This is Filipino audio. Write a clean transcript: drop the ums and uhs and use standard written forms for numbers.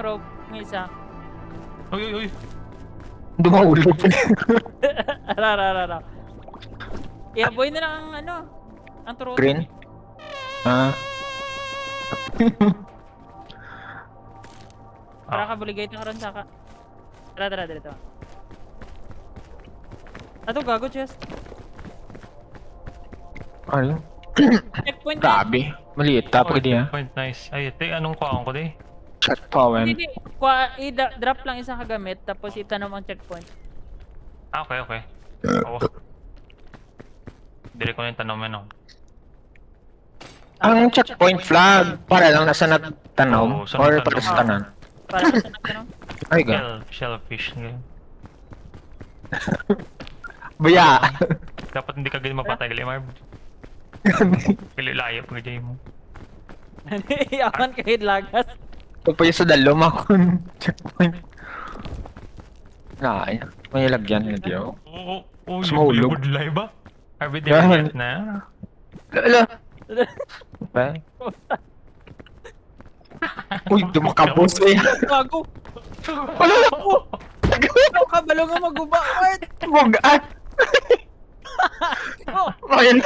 rope ng isa. Uy. Dumahulog. Ara. I-avoid na lang ang ano. Ang turo. Green? Ah. Para ka buligay na karon saka. Tara dito. Ato gago chest. Ano? Checkpoint. Grabe. Maliit. Tapos niya. Point, nice. Ay, ito anong kuhaan ko di? Shot power. Hindi. I-drop lang isang kagamit tapos itanong ang checkpoint. Ah, okay. Oo. Dili ko na yung tanong mo, no? Ang checkpoint flag. Para lang nasa nagtanaw. Oo, sa Or nagtanaw. para sa tanan. Para sa tanong. Ay ga. Shellfish. Ganyan. Buya. Dapat hindi ka ganyan mapatay, Marv. Kililayap mo dyan mo. Yaman kahit lagas. Ito pa yung sa dalom ako. Checkpoint. Ay. May lagyan na diyo. Oo, Mas yung mahulog. Bollywood live ba? Every day Yan. ulit na. Lala. Okay. Uy, dumakabos eh. Gago. Wala na po. Ikaw kabalo nga maguba. What? Bugaan. Oh, Ayun.